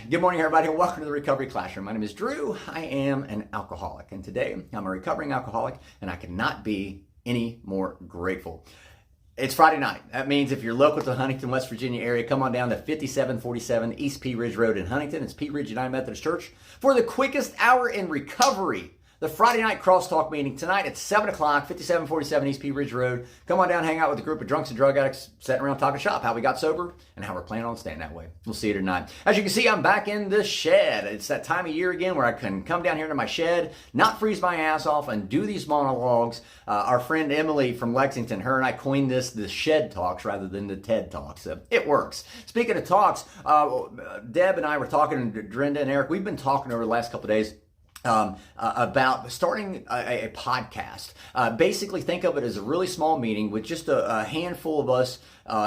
Good morning, everybody, and welcome to the Recovery Classroom. My name is Drew. I am an alcoholic, and today I'm a recovering alcoholic, and I cannot be any more grateful. It's Friday night. That means if you're local to the Huntington, West Virginia area, come on down to 5747 East Pea Ridge Road in Huntington. It's Pea Ridge United Methodist Church for the quickest hour in recovery. The Friday night crosstalk meeting tonight at 7 o'clock, 5747 East Pea Ridge Road. Come on down, hang out with a group of drunks and drug addicts sitting around talking shop, how we got sober, and how we're planning on staying that way. We'll see you tonight. As you can see, I'm back in the shed. It's that time of year again where I can come down here to my shed, not freeze my ass off, and do these monologues. Our friend Emily from Lexington, her and I coined this the shed talks rather than the TED talks. It works. Speaking of talks, Deb and I were talking, Drenda and Eric, we've been talking over the last couple of days about starting a podcast. Basically, think of it as a really small meeting with just a handful of us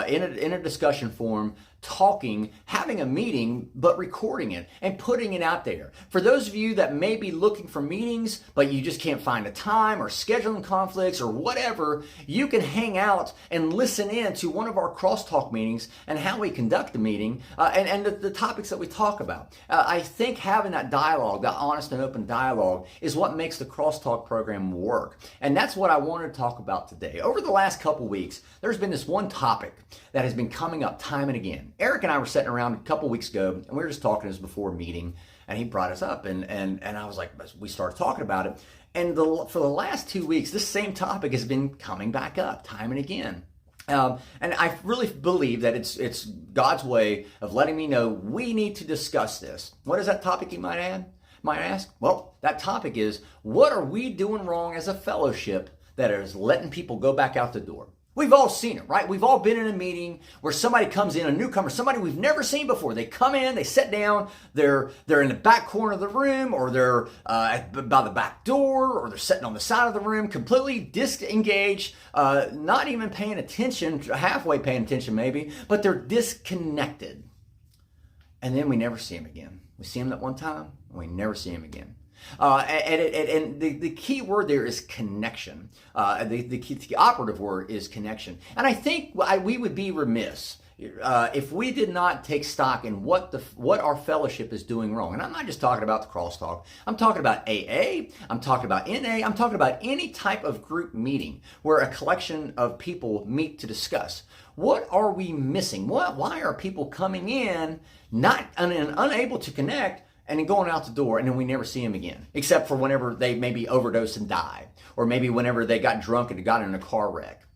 in a discussion forum, talking, having a meeting, but recording it and putting it out there. For those of you that may be looking for meetings, but you just can't find a time or scheduling conflicts or whatever, you can hang out and listen in to one of our crosstalk meetings and how we conduct the meeting and the topics that we talk about. I think having that dialogue, that honest and open dialogue, is what makes the crosstalk program work. And that's what I wanted to talk about today. Over the last couple weeks, there's been this one topic that has been coming up time and again. Eric and I were sitting around a couple weeks ago, and we were just talking as before a meeting, and he brought us up, and I was like, we started talking about it. And for the last 2 weeks, this same topic has been coming back up time and again. And I really believe that it's God's way of letting me know we need to discuss this. What is that topic, you might ask? Well, that topic is, what are we doing wrong as a fellowship that is letting people go back out the door? We've all seen it, right? We've all been in a meeting where somebody comes in, a newcomer, somebody we've never seen before. They come in, they sit down, they're in the back corner of the room, or they're by the back door, or they're sitting on the side of the room, completely disengaged, not even paying attention, halfway paying attention maybe, but they're disconnected. And then we never see them again. We see them that one time, and we never see them again. And the key word there is connection. The operative word is connection. And I think we would be remiss if we did not take stock in what our fellowship is doing wrong. And I'm not just talking about the crosstalk. I'm talking about AA. I'm talking about NA. I'm talking about any type of group meeting where a collection of people meet to discuss. What are we missing? Why are people coming in not unable to connect, and then going out the door, and then we never see them again, except for whenever they maybe overdose and die, or maybe whenever they got drunk and got in a car wreck.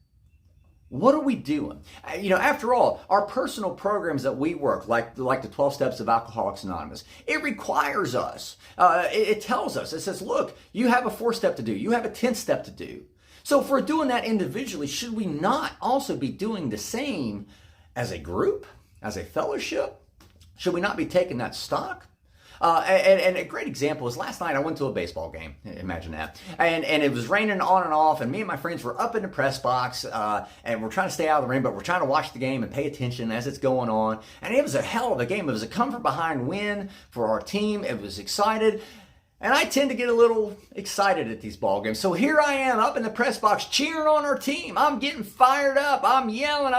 What are we doing? After all, our personal programs that we work, like the 12 Steps of Alcoholics Anonymous, it requires us. It tells us, it says, look, you have a 4-step to do. You have a 10th step to do. So if we're doing that individually, should we not also be doing the same as a group, as a fellowship? Should we not be taking that stock? And a great example is last night I went to a baseball game. Imagine that. And it was raining on and off, and me and my friends were up in the press box, and we're trying to stay out of the rain, but we're trying to watch the game and pay attention as it's going on. And it was a hell of a game. It was a come from behind win for our team. It was excited. And I tend to get a little excited at these ball games. So here I am up in the press box cheering on our team. I'm getting fired up. I'm yelling.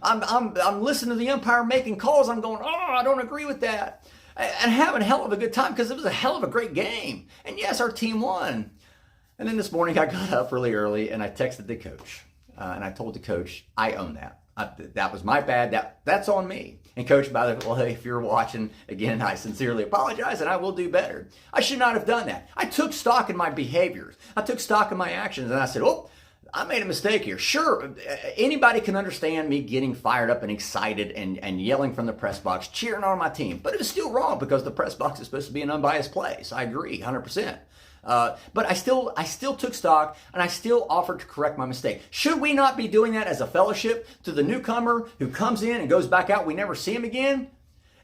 I'm listening to the umpire making calls. I'm going, I don't agree with that. And having a hell of a good time because it was a hell of a great game. And yes, our team won. And then this morning I got up really early and I texted the coach. And I told the coach, I own that. That was my bad. That's on me. And coach, by the way, if you're watching, again, I sincerely apologize and I will do better. I should not have done that. I took stock in my behaviors. I took stock in my actions and I said, I made a mistake here. Sure, anybody can understand me getting fired up and excited and yelling from the press box, cheering on my team. But it was still wrong because the press box is supposed to be an unbiased place. I agree, 100%. But I still took stock and I still offered to correct my mistake. Should we not be doing that as a fellowship to the newcomer who comes in and goes back out, we never see him again?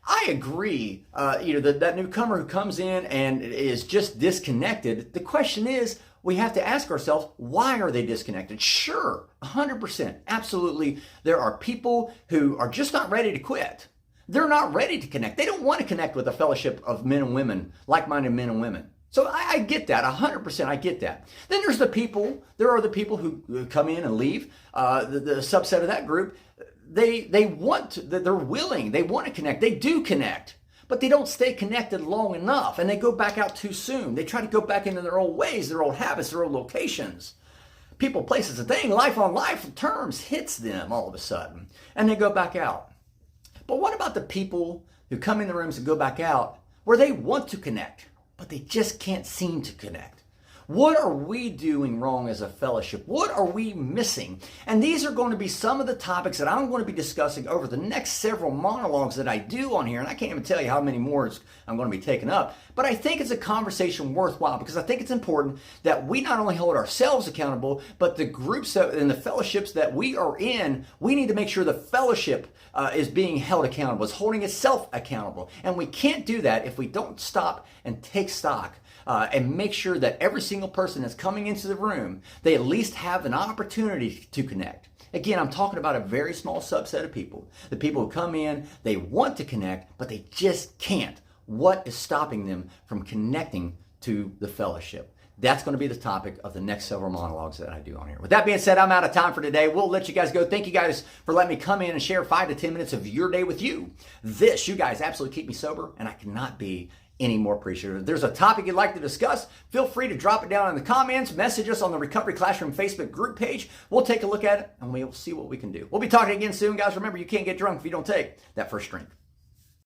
I agree. That newcomer who comes in and is just disconnected, the question is, we have to ask ourselves, why are they disconnected? Sure, 100%, absolutely. There are people who are just not ready to quit. They're not ready to connect. They don't want to connect with a fellowship of men and women, like-minded men and women. So I get that, 100%, I get that. Then there are the people who come in and leave, the subset of that group, they're willing, they want to connect, they do connect. but they don't stay connected long enough, and they go back out too soon. They try to go back into their old ways, their old habits, their old locations. People, places, a thing, life on life terms hits them all of a sudden, and they go back out. But what about the people who come in the rooms and go back out where they want to connect, but they just can't seem to connect? What are we doing wrong as a fellowship? What are we missing? And these are going to be some of the topics that I'm going to be discussing over the next several monologues that I do on here. And I can't even tell you how many more I'm going to be taking up. But I think it's a conversation worthwhile because I think it's important that we not only hold ourselves accountable, but the groups and the fellowships that we are in, we need to make sure the fellowship is being held accountable, is holding itself accountable. And we can't do that if we don't stop and take stock and make sure that every single person that's coming into the room, they at least have an opportunity to connect. Again, I'm talking about a very small subset of people. The people who come in, they want to connect, but they just can't. What is stopping them from connecting to the fellowship? That's going to be the topic of the next several monologues that I do on here. With that being said, I'm out of time for today. We'll let you guys go. Thank you guys for letting me come in and share 5 to 10 minutes of your day with you. You guys absolutely keep me sober, and I cannot be any more appreciative. If there's a topic you'd like to discuss, feel free to drop it down in the comments, message us on the Recovery Classroom Facebook group page. We'll take a look at it and we'll see what we can do. We'll be talking again soon, guys. Remember, you can't get drunk if you don't take that first drink.